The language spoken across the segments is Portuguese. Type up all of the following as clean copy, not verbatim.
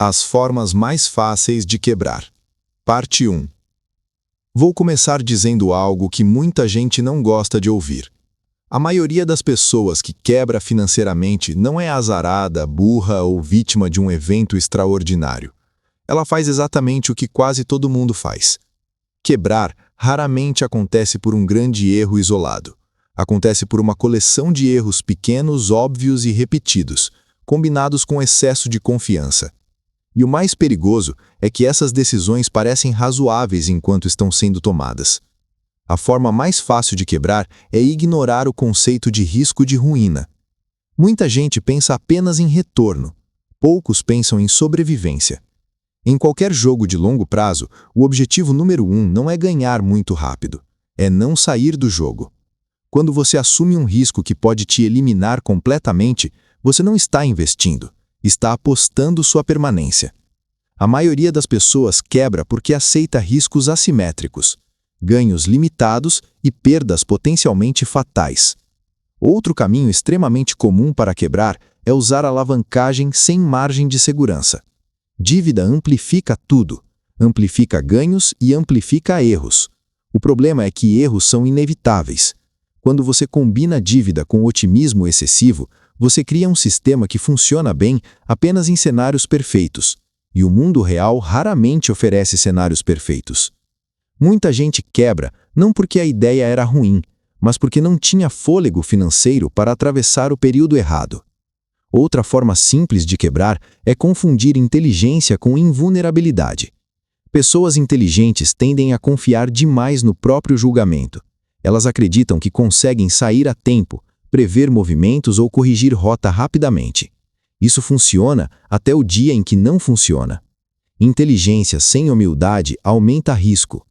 As formas mais fáceis de quebrar. Parte 1. Vou começar dizendo algo que muita gente não gosta de ouvir. A maioria das pessoas que quebra financeiramente não é azarada, burra ou vítima de um evento extraordinário. Ela faz exatamente o que quase todo mundo faz. Quebrar raramente acontece por um grande erro isolado. Acontece por uma coleção de erros pequenos, óbvios e repetidos, combinados com excesso de confiança. E o mais perigoso é que essas decisões parecem razoáveis enquanto estão sendo tomadas. A forma mais fácil de quebrar é ignorar o conceito de risco de ruína. Muita gente pensa apenas em retorno. Poucos pensam em sobrevivência. Em qualquer jogo de longo prazo, o objetivo número 1 não é ganhar muito rápido, é não sair do jogo. Quando você assume um risco que pode te eliminar completamente, você não está investindo, está apostando sua permanência. A maioria das pessoas quebra porque aceita riscos assimétricos, ganhos limitados e perdas potencialmente fatais. Outro caminho extremamente comum para quebrar é usar alavancagem sem margem de segurança. Dívida amplifica tudo, amplifica ganhos e amplifica erros. O problema é que erros são inevitáveis. Quando você combina dívida com otimismo excessivo, você cria um sistema que funciona bem apenas em cenários perfeitos, e o mundo real raramente oferece cenários perfeitos. Muita gente quebra não porque a ideia era ruim, mas porque não tinha fôlego financeiro para atravessar o período errado. Outra forma simples de quebrar é confundir inteligência com invulnerabilidade. Pessoas inteligentes tendem a confiar demais no próprio julgamento. Elas acreditam que conseguem sair a tempo, prever movimentos ou corrigir rota rapidamente. Isso funciona até o dia em que não funciona. Inteligência sem humildade aumenta risco.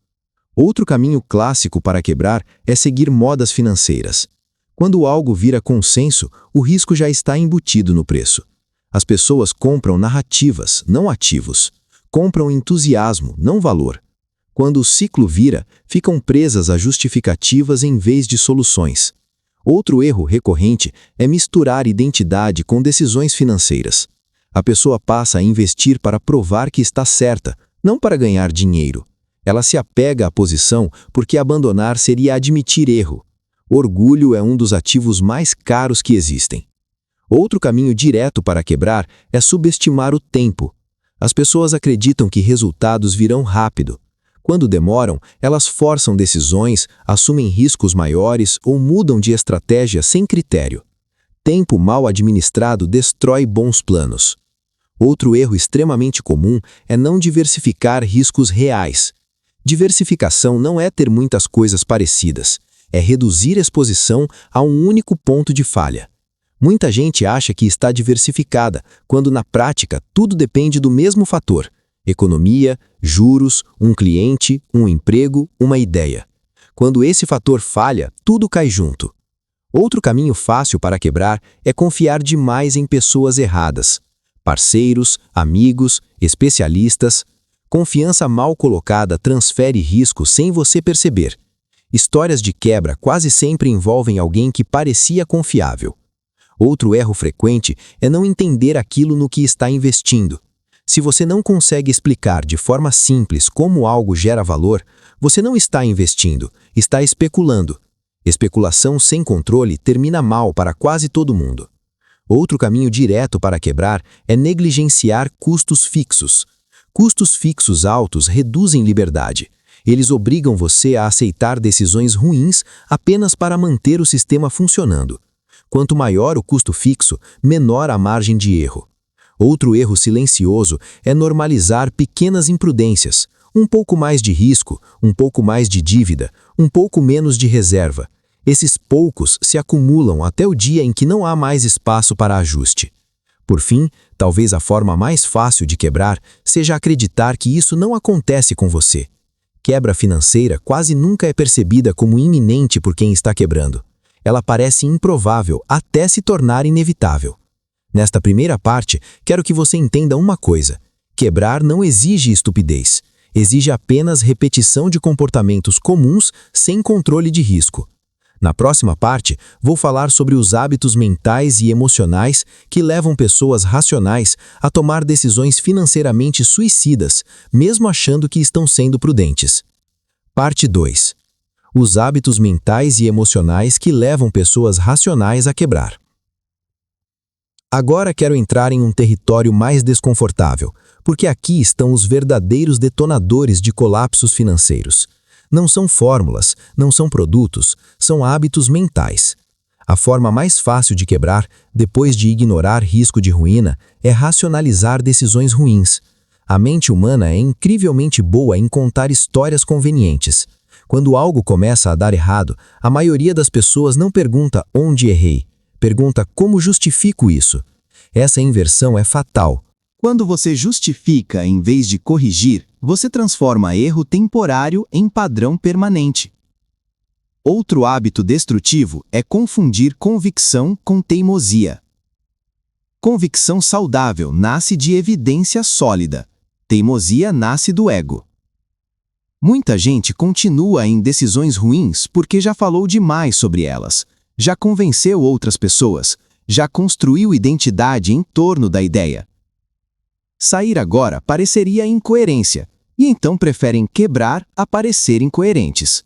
Outro caminho clássico para quebrar é seguir modas financeiras. Quando algo vira consenso, o risco já está embutido no preço. As pessoas compram narrativas, não ativos. Compram entusiasmo, não valor. Quando o ciclo vira, ficam presas a justificativas em vez de soluções. Outro erro recorrente é misturar identidade com decisões financeiras. A pessoa passa a investir para provar que está certa, não para ganhar dinheiro. Ela se apega à posição porque abandonar seria admitir erro. Orgulho é um dos ativos mais caros que existem. Outro caminho direto para quebrar é subestimar o tempo. As pessoas acreditam que resultados virão rápido. Quando demoram, elas forçam decisões, assumem riscos maiores ou mudam de estratégia sem critério. Tempo mal administrado destrói bons planos. Outro erro extremamente comum é não diversificar riscos reais. Diversificação não é ter muitas coisas parecidas, é reduzir exposição a um único ponto de falha. Muita gente acha que está diversificada, quando na prática tudo depende do mesmo fator: economia, juros, um cliente, um emprego, uma ideia. Quando esse fator falha, tudo cai junto. Outro caminho fácil para quebrar é confiar demais em pessoas erradas. Parceiros, amigos, especialistas. Confiança mal colocada transfere risco sem você perceber. Histórias de quebra quase sempre envolvem alguém que parecia confiável. Outro erro frequente é não entender aquilo no que está investindo. Se você não consegue explicar de forma simples como algo gera valor, você não está investindo, está especulando. Especulação sem controle termina mal para quase todo mundo. Outro caminho direto para quebrar é negligenciar custos fixos. Custos fixos altos reduzem liberdade. Eles obrigam você a aceitar decisões ruins apenas para manter o sistema funcionando. Quanto maior o custo fixo, menor a margem de erro. Outro erro silencioso é normalizar pequenas imprudências, um pouco mais de risco, um pouco mais de dívida, um pouco menos de reserva. Esses poucos se acumulam até o dia em que não há mais espaço para ajuste. Por fim, talvez a forma mais fácil de quebrar seja acreditar que isso não acontece com você. Quebra financeira quase nunca é percebida como iminente por quem está quebrando. Ela parece improvável até se tornar inevitável. Nesta primeira parte, quero que você entenda uma coisa: quebrar não exige estupidez, exige apenas repetição de comportamentos comuns sem controle de risco. Na próxima parte, vou falar sobre os hábitos mentais e emocionais que levam pessoas racionais a tomar decisões financeiramente suicidas, mesmo achando que estão sendo prudentes. Parte 2. Os hábitos mentais e emocionais que levam pessoas racionais a quebrar. Agora quero entrar em um território mais desconfortável, porque aqui estão os verdadeiros detonadores de colapsos financeiros. Não são fórmulas, não são produtos, são hábitos mentais. A forma mais fácil de quebrar, depois de ignorar risco de ruína, é racionalizar decisões ruins. A mente humana é incrivelmente boa em contar histórias convenientes. Quando algo começa a dar errado, a maioria das pessoas não pergunta onde errei, pergunta como justifico isso. Essa inversão é fatal. Quando você justifica em vez de corrigir, você transforma erro temporário em padrão permanente. Outro hábito destrutivo é confundir convicção com teimosia. Convicção saudável nasce de evidência sólida. Teimosia nasce do ego. Muita gente continua em decisões ruins porque já falou demais sobre elas, já convenceu outras pessoas, já construiu identidade em torno da ideia. Sair agora pareceria incoerência, e então preferem quebrar a parecer incoerentes.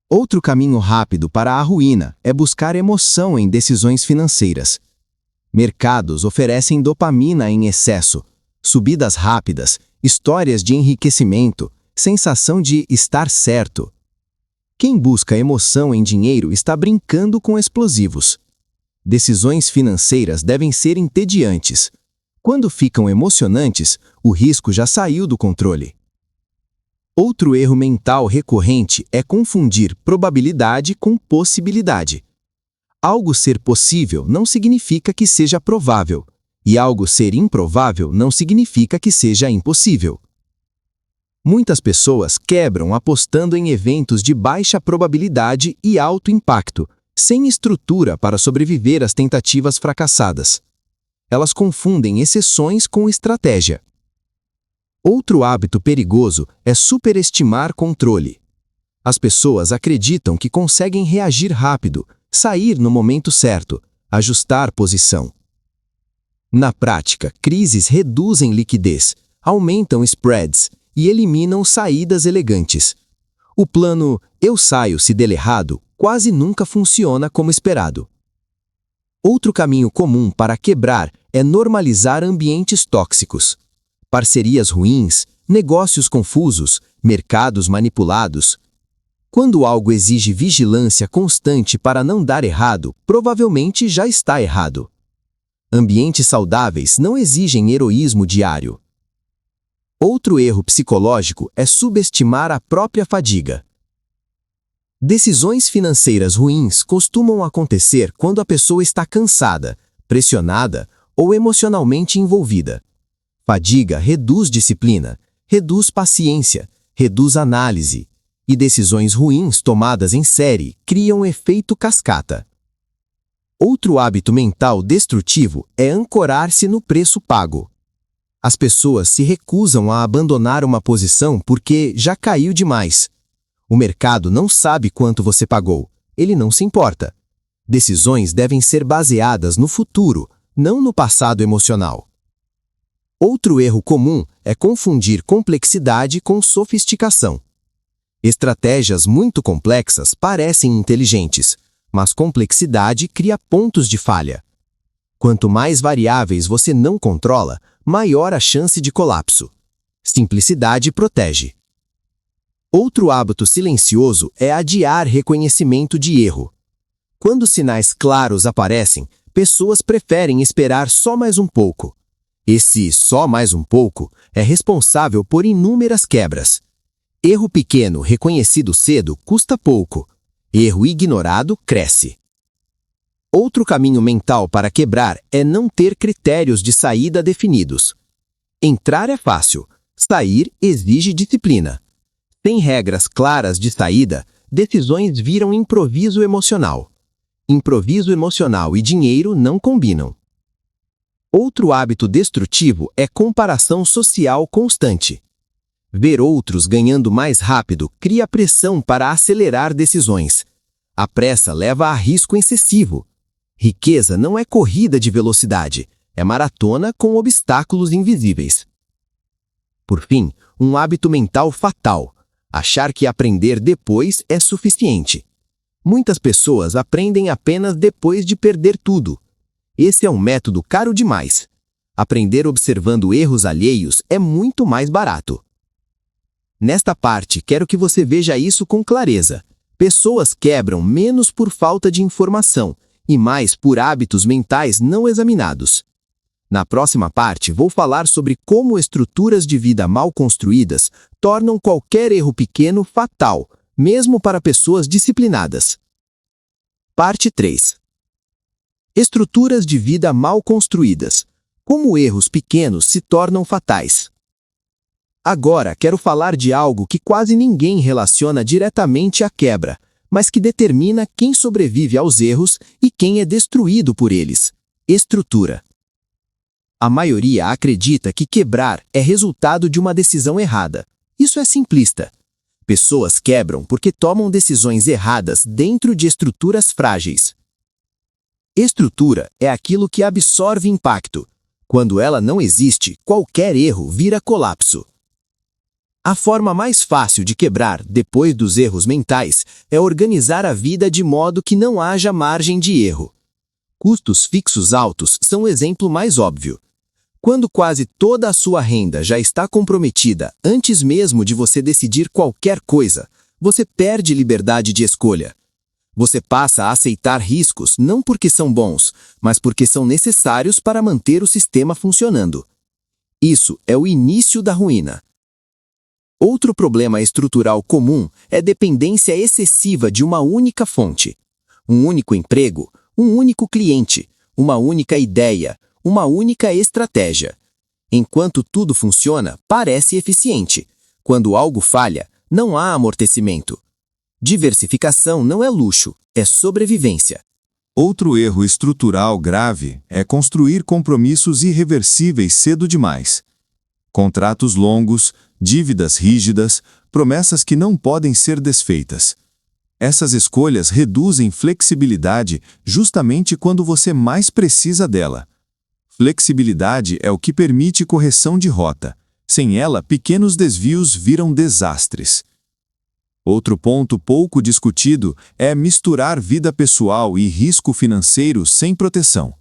Outro caminho rápido para a ruína é buscar emoção em decisões financeiras. Mercados oferecem dopamina em excesso, subidas rápidas, histórias de enriquecimento, sensação de estar certo. Quem busca emoção em dinheiro está brincando com explosivos. Decisões financeiras devem ser entediantes. Quando ficam emocionantes, o risco já saiu do controle. Outro erro mental recorrente é confundir probabilidade com possibilidade. Algo ser possível não significa que seja provável, e algo ser improvável não significa que seja impossível. Muitas pessoas quebram apostando em eventos de baixa probabilidade e alto impacto, sem estrutura para sobreviver às tentativas fracassadas. Elas confundem exceções com estratégia. Outro hábito perigoso é superestimar controle. As pessoas acreditam que conseguem reagir rápido, sair no momento certo, ajustar posição. Na prática, crises reduzem liquidez, aumentam spreads e eliminam saídas elegantes. O plano "eu saio se der errado" quase nunca funciona como esperado. Outro caminho comum para quebrar é normalizar ambientes tóxicos. Parcerias ruins, negócios confusos, mercados manipulados. Quando algo exige vigilância constante para não dar errado, provavelmente já está errado. Ambientes saudáveis não exigem heroísmo diário. Outro erro psicológico é subestimar a própria fadiga. Decisões financeiras ruins costumam acontecer quando a pessoa está cansada, pressionada ou emocionalmente envolvida. Fadiga reduz disciplina, reduz paciência, reduz análise, e decisões ruins tomadas em série criam efeito cascata. Outro hábito mental destrutivo é ancorar-se no preço pago. As pessoas se recusam a abandonar uma posição porque já caiu demais. O mercado não sabe quanto você pagou, ele não se importa. Decisões devem ser baseadas no futuro, não no passado emocional. Outro erro comum é confundir complexidade com sofisticação. Estratégias muito complexas parecem inteligentes, mas complexidade cria pontos de falha. Quanto mais variáveis você não controla, maior a chance de colapso. Simplicidade protege. Outro hábito silencioso é adiar reconhecimento de erro. Quando sinais claros aparecem, pessoas preferem esperar só mais um pouco. Esse só mais um pouco é responsável por inúmeras quebras. Erro pequeno reconhecido cedo custa pouco. Erro ignorado cresce. Outro caminho mental para quebrar é não ter critérios de saída definidos. Entrar é fácil, sair exige disciplina. Sem regras claras de saída, decisões viram improviso emocional. Improviso emocional e dinheiro não combinam. Outro hábito destrutivo é comparação social constante. Ver outros ganhando mais rápido cria pressão para acelerar decisões. A pressa leva a risco excessivo. Riqueza não é corrida de velocidade, é maratona com obstáculos invisíveis. Por fim, um hábito mental fatal: achar que aprender depois é suficiente. Muitas pessoas aprendem apenas depois de perder tudo. Esse é um método caro demais. Aprender observando erros alheios é muito mais barato. Nesta parte, quero que você veja isso com clareza. Pessoas quebram menos por falta de informação e mais por hábitos mentais não examinados. Na próxima parte, vou falar sobre como estruturas de vida mal construídas tornam qualquer erro pequeno fatal, mesmo para pessoas disciplinadas. Parte 3. Estruturas de vida mal construídas. Como erros pequenos se tornam fatais. Agora quero falar de algo que quase ninguém relaciona diretamente à quebra, mas que determina quem sobrevive aos erros e quem é destruído por eles: estrutura. A maioria acredita que quebrar é resultado de uma decisão errada. Isso é simplista. Pessoas quebram porque tomam decisões erradas dentro de estruturas frágeis. Estrutura é aquilo que absorve impacto. Quando ela não existe, qualquer erro vira colapso. A forma mais fácil de quebrar, depois dos erros mentais, é organizar a vida de modo que não haja margem de erro. Custos fixos altos são o exemplo mais óbvio. Quando quase toda a sua renda já está comprometida antes mesmo de você decidir qualquer coisa, você perde liberdade de escolha. Você passa a aceitar riscos não porque são bons, mas porque são necessários para manter o sistema funcionando. Isso é o início da ruína. Outro problema estrutural comum é dependência excessiva de uma única fonte. Um único emprego, um único cliente, uma única ideia, uma única estratégia. Enquanto tudo funciona, parece eficiente. Quando algo falha, não há amortecimento. Diversificação não é luxo, é sobrevivência. Outro erro estrutural grave é construir compromissos irreversíveis cedo demais. Contratos longos, dívidas rígidas, promessas que não podem ser desfeitas. Essas escolhas reduzem flexibilidade justamente quando você mais precisa dela. Flexibilidade é o que permite correção de rota. Sem ela, pequenos desvios viram desastres. Outro ponto pouco discutido é misturar vida pessoal e risco financeiro sem proteção.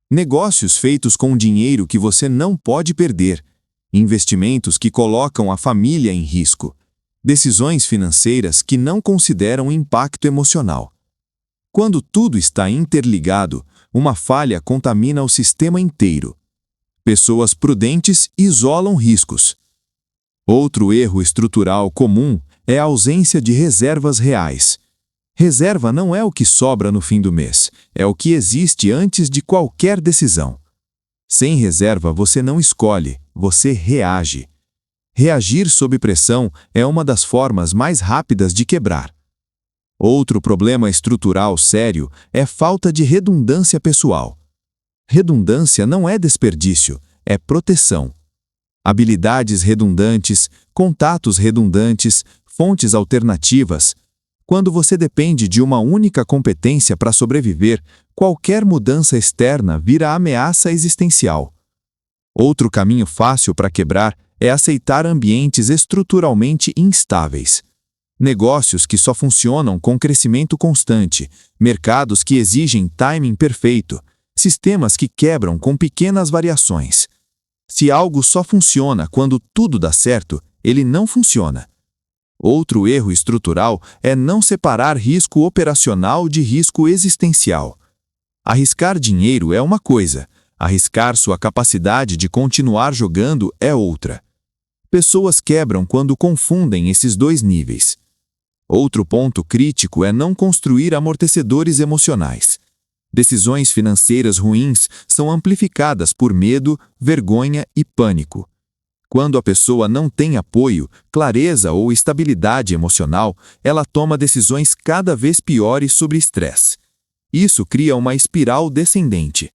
Negócios feitos com dinheiro que você não pode perder. Investimentos que colocam a família em risco. Decisões financeiras que não consideram impacto emocional. Quando tudo está interligado, uma falha contamina o sistema inteiro. Pessoas prudentes isolam riscos. Outro erro estrutural comum é a ausência de reservas reais. Reserva não é o que sobra no fim do mês, é o que existe antes de qualquer decisão. Sem reserva você não escolhe, você reage. Reagir sob pressão é uma das formas mais rápidas de quebrar. Outro problema estrutural sério é falta de redundância pessoal. Redundância não é desperdício, é proteção. Habilidades redundantes, contatos redundantes, fontes alternativas. Quando você depende de uma única competência para sobreviver, qualquer mudança externa vira ameaça existencial. Outro caminho fácil para quebrar é aceitar ambientes estruturalmente instáveis. Negócios que só funcionam com crescimento constante, mercados que exigem timing perfeito, sistemas que quebram com pequenas variações. Se algo só funciona quando tudo dá certo, ele não funciona. Outro erro estrutural é não separar risco operacional de risco existencial. Arriscar dinheiro é uma coisa, arriscar sua capacidade de continuar jogando é outra. Pessoas quebram quando confundem esses dois níveis. Outro ponto crítico é não construir amortecedores emocionais. Decisões financeiras ruins são amplificadas por medo, vergonha e pânico. Quando a pessoa não tem apoio, clareza ou estabilidade emocional, ela toma decisões cada vez piores sob estresse. Isso cria uma espiral descendente.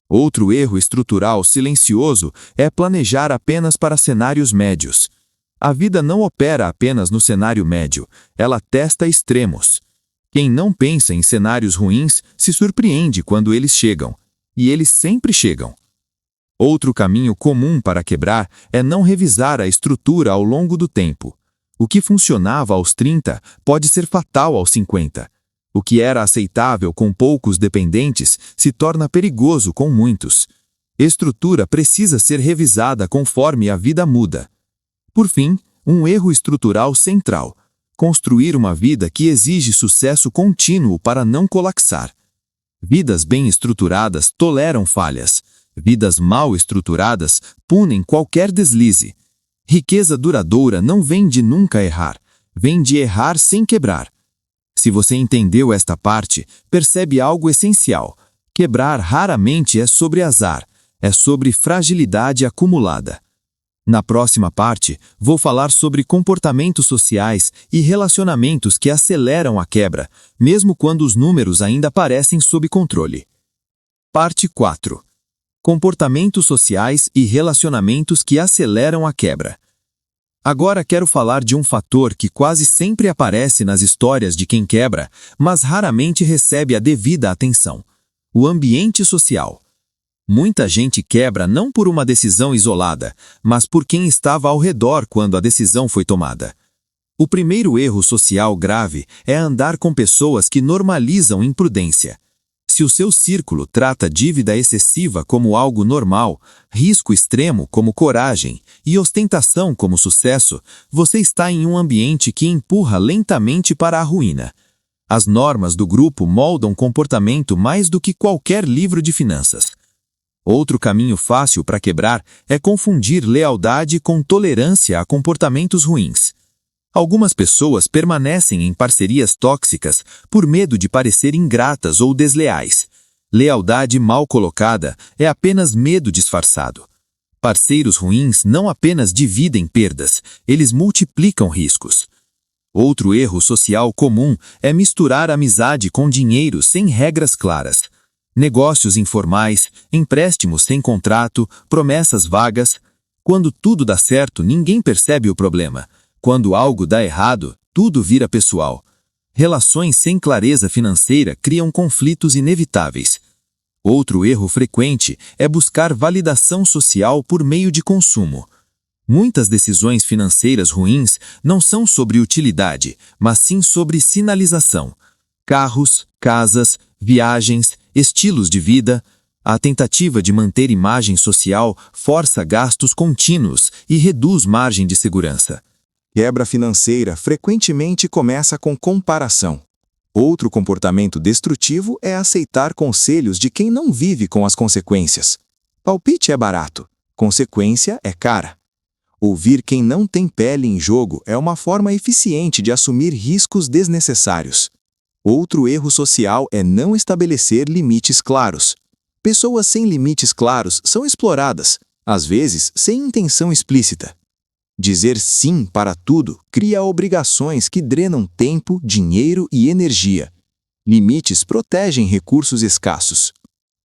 Outro erro estrutural silencioso é planejar apenas para cenários médios. A vida não opera apenas no cenário médio, ela testa extremos. Quem não pensa em cenários ruins se surpreende quando eles chegam, e eles sempre chegam. Outro caminho comum para quebrar é não revisar a estrutura ao longo do tempo. O que funcionava aos 30 pode ser fatal aos 50. O que era aceitável com poucos dependentes se torna perigoso com muitos. Estrutura precisa ser revisada conforme a vida muda. Por fim, um erro estrutural central: construir uma vida que exige sucesso contínuo para não colapsar. Vidas bem estruturadas toleram falhas. Vidas mal estruturadas punem qualquer deslize. Riqueza duradoura não vem de nunca errar, vem de errar sem quebrar. Se você entendeu esta parte, percebe algo essencial. Quebrar raramente é sobre azar, é sobre fragilidade acumulada. Na próxima parte, vou falar sobre comportamentos sociais e relacionamentos que aceleram a quebra, mesmo quando os números ainda parecem sob controle. Parte 4. Comportamentos sociais e relacionamentos que aceleram a quebra. Agora quero falar de um fator que quase sempre aparece nas histórias de quem quebra, mas raramente recebe a devida atenção: o ambiente social. Muita gente quebra não por uma decisão isolada, mas por quem estava ao redor quando a decisão foi tomada. O primeiro erro social grave é andar com pessoas que normalizam imprudência. Se o seu círculo trata dívida excessiva como algo normal, risco extremo como coragem e ostentação como sucesso, você está em um ambiente que empurra lentamente para a ruína. As normas do grupo moldam comportamento mais do que qualquer livro de finanças. Outro caminho fácil para quebrar é confundir lealdade com tolerância a comportamentos ruins. Algumas pessoas permanecem em parcerias tóxicas por medo de parecer ingratas ou desleais. Lealdade mal colocada é apenas medo disfarçado. Parceiros ruins não apenas dividem perdas, eles multiplicam riscos. Outro erro social comum é misturar amizade com dinheiro sem regras claras. Negócios informais, empréstimos sem contrato, promessas vagas. Quando tudo dá certo, ninguém percebe o problema. Quando algo dá errado, tudo vira pessoal. Relações sem clareza financeira criam conflitos inevitáveis. Outro erro frequente é buscar validação social por meio de consumo. Muitas decisões financeiras ruins não são sobre utilidade, mas sim sobre sinalização. Carros, casas, viagens, estilos de vida. A tentativa de manter imagem social força gastos contínuos e reduz margem de segurança. Quebra financeira frequentemente começa com comparação. Outro comportamento destrutivo é aceitar conselhos de quem não vive com as consequências. Palpite é barato, consequência é cara. Ouvir quem não tem pele em jogo é uma forma eficiente de assumir riscos desnecessários. Outro erro social é não estabelecer limites claros. Pessoas sem limites claros são exploradas, às vezes sem intenção explícita. Dizer sim para tudo cria obrigações que drenam tempo, dinheiro e energia. Limites protegem recursos escassos.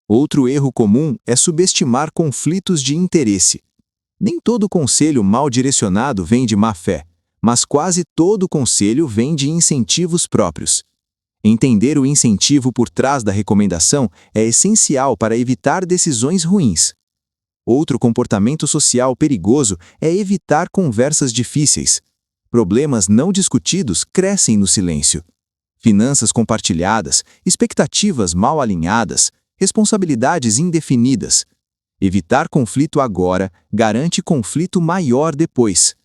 Outro erro comum é subestimar conflitos de interesse. Nem todo conselho mal direcionado vem de má fé, mas quase todo conselho vem de incentivos próprios. Entender o incentivo por trás da recomendação é essencial para evitar decisões ruins. Outro comportamento social perigoso é evitar conversas difíceis. Problemas não discutidos crescem no silêncio. Finanças compartilhadas, expectativas mal alinhadas, responsabilidades indefinidas. Evitar conflito agora garante conflito maior depois.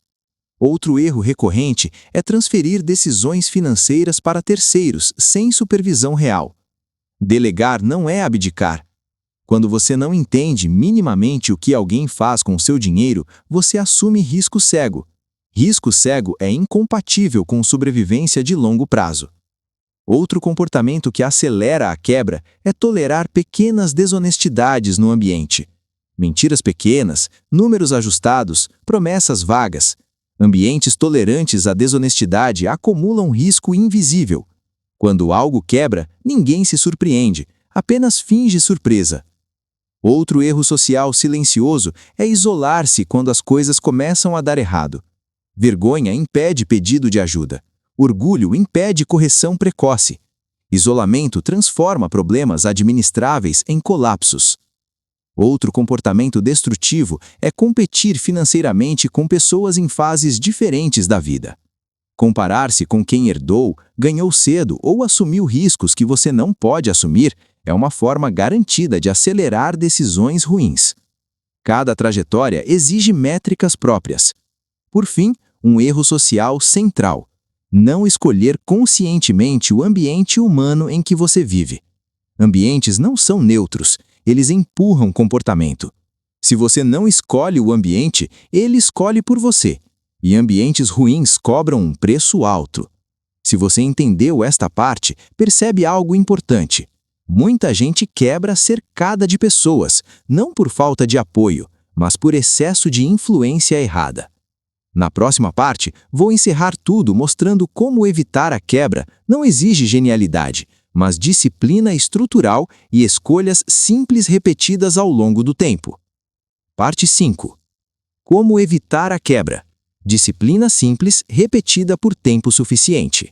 Outro erro recorrente é transferir decisões financeiras para terceiros sem supervisão real. Delegar não é abdicar. Quando você não entende minimamente o que alguém faz com seu dinheiro, você assume risco cego. Risco cego é incompatível com sobrevivência de longo prazo. Outro comportamento que acelera a quebra é tolerar pequenas desonestidades no ambiente. Mentiras pequenas, números ajustados, promessas vagas. Ambientes tolerantes à desonestidade acumulam risco invisível. Quando algo quebra, ninguém se surpreende, apenas finge surpresa. Outro erro social silencioso é isolar-se quando as coisas começam a dar errado. Vergonha impede pedido de ajuda. Orgulho impede correção precoce. Isolamento transforma problemas administráveis em colapsos. Outro comportamento destrutivo é competir financeiramente com pessoas em fases diferentes da vida. Comparar-se com quem herdou, ganhou cedo ou assumiu riscos que você não pode assumir é uma forma garantida de acelerar decisões ruins. Cada trajetória exige métricas próprias. Por fim, um erro social central: não escolher conscientemente o ambiente humano em que você vive. Ambientes não são neutros, eles empurram comportamento. Se você não escolhe o ambiente, ele escolhe por você. E ambientes ruins cobram um preço alto. Se você entendeu esta parte, percebe algo importante. Muita gente quebra cercada de pessoas, não por falta de apoio, mas por excesso de influência errada. Na próxima parte, vou encerrar tudo mostrando como evitar a quebra não exige genialidade, mas disciplina estrutural e escolhas simples repetidas ao longo do tempo. Parte 5. Como evitar a quebra. Disciplina simples repetida por tempo suficiente.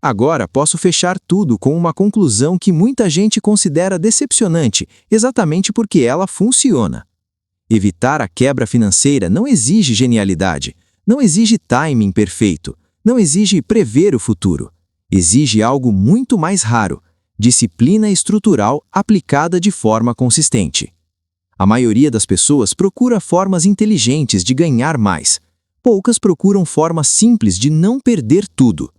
Agora posso fechar tudo com uma conclusão que muita gente considera decepcionante, exatamente porque ela funciona. Evitar a quebra financeira não exige genialidade, não exige timing perfeito, não exige prever o futuro. Exige algo muito mais raro: disciplina estrutural aplicada de forma consistente. A maioria das pessoas procura formas inteligentes de ganhar mais. Poucas procuram formas simples de não perder tudo.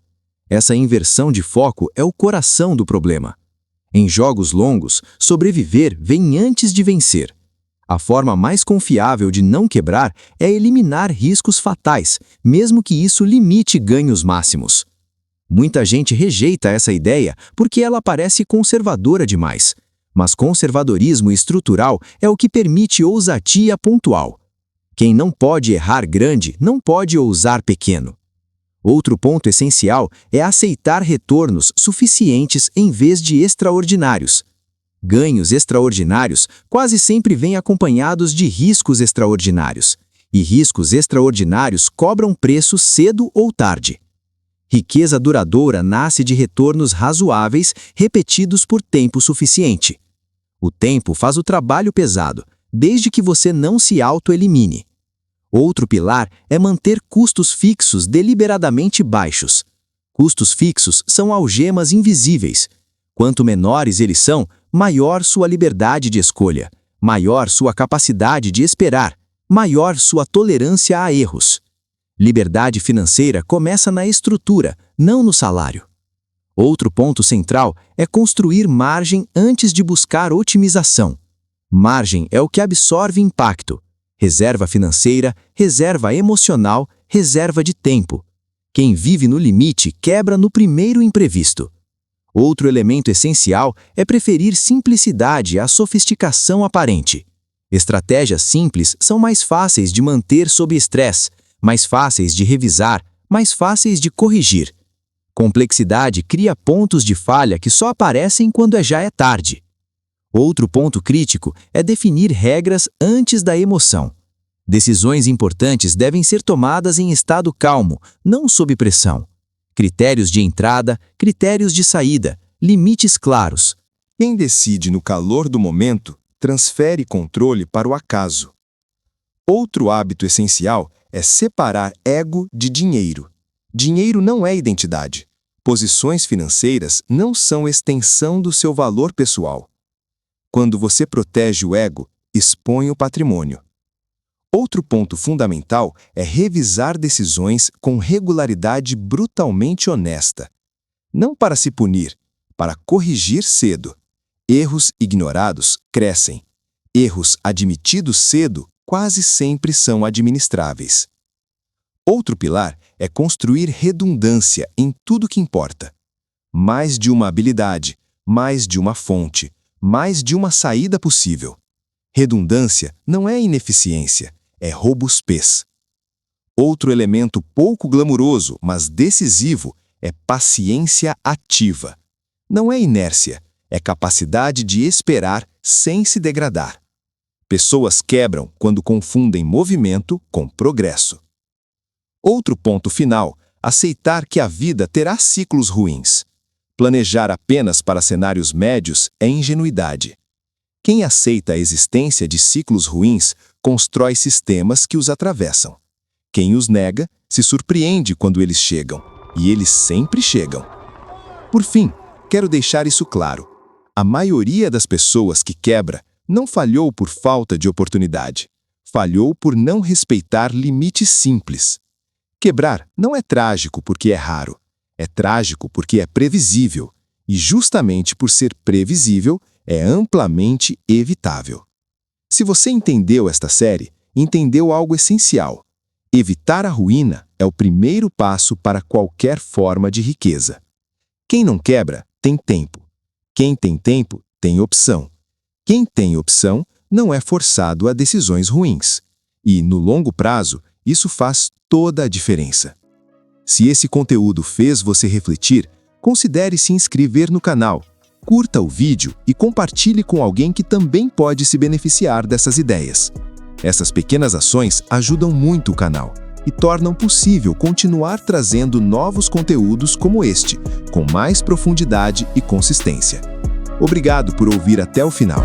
Essa inversão de foco é o coração do problema. Em jogos longos, sobreviver vem antes de vencer. A forma mais confiável de não quebrar é eliminar riscos fatais, mesmo que isso limite ganhos máximos. Muita gente rejeita essa ideia porque ela parece conservadora demais. Mas conservadorismo estrutural é o que permite ousadia pontual. Quem não pode errar grande não pode ousar pequeno. Outro ponto essencial é aceitar retornos suficientes em vez de extraordinários. Ganhos extraordinários quase sempre vêm acompanhados de riscos extraordinários, e riscos extraordinários cobram preço cedo ou tarde. Riqueza duradoura nasce de retornos razoáveis repetidos por tempo suficiente. O tempo faz o trabalho pesado, desde que você não se auto-elimine. Outro pilar é manter custos fixos deliberadamente baixos. Custos fixos são algemas invisíveis. Quanto menores eles são, maior sua liberdade de escolha, maior sua capacidade de esperar, maior sua tolerância a erros. Liberdade financeira começa na estrutura, não no salário. Outro ponto central é construir margem antes de buscar otimização. Margem é o que absorve impacto. Reserva financeira, reserva emocional, reserva de tempo. Quem vive no limite quebra no primeiro imprevisto. Outro elemento essencial é preferir simplicidade à sofisticação aparente. Estratégias simples são mais fáceis de manter sob estresse, mais fáceis de revisar, mais fáceis de corrigir. Complexidade cria pontos de falha que só aparecem quando já é tarde. Outro ponto crítico é definir regras antes da emoção. Decisões importantes devem ser tomadas em estado calmo, não sob pressão. Critérios de entrada, critérios de saída, limites claros. Quem decide no calor do momento, transfere controle para o acaso. Outro hábito essencial é separar ego de dinheiro. Dinheiro não é identidade. Posições financeiras não são extensão do seu valor pessoal. Quando você protege o ego, expõe o patrimônio. Outro ponto fundamental é revisar decisões com regularidade brutalmente honesta. Não para se punir, para corrigir cedo. Erros ignorados crescem. Erros admitidos cedo quase sempre são administráveis. Outro pilar é construir redundância em tudo que importa. Mais de uma habilidade, mais de uma fonte, mais de uma saída possível. Redundância não é ineficiência, é robustez. Outro elemento pouco glamuroso, mas decisivo, é paciência ativa. Não é inércia, é capacidade de esperar sem se degradar. Pessoas quebram quando confundem movimento com progresso. Outro ponto final, aceitar que a vida terá ciclos ruins. Planejar apenas para cenários médios é ingenuidade. Quem aceita a existência de ciclos ruins constrói sistemas que os atravessam. Quem os nega se surpreende quando eles chegam, e eles sempre chegam. Por fim, quero deixar isso claro. A maioria das pessoas que quebra não falhou por falta de oportunidade. Falhou por não respeitar limites simples. Quebrar não é trágico porque é raro. É trágico porque é previsível. E justamente por ser previsível, é amplamente evitável. Se você entendeu esta série, entendeu algo essencial. Evitar a ruína é o primeiro passo para qualquer forma de riqueza. Quem não quebra, tem tempo. Quem tem tempo, tem opção. Quem tem opção, não é forçado a decisões ruins. E, no longo prazo, isso faz toda a diferença. Se esse conteúdo fez você refletir, considere se inscrever no canal, curta o vídeo e compartilhe com alguém que também pode se beneficiar dessas ideias. Essas pequenas ações ajudam muito o canal e tornam possível continuar trazendo novos conteúdos como este, com mais profundidade e consistência. Obrigado por ouvir até o final.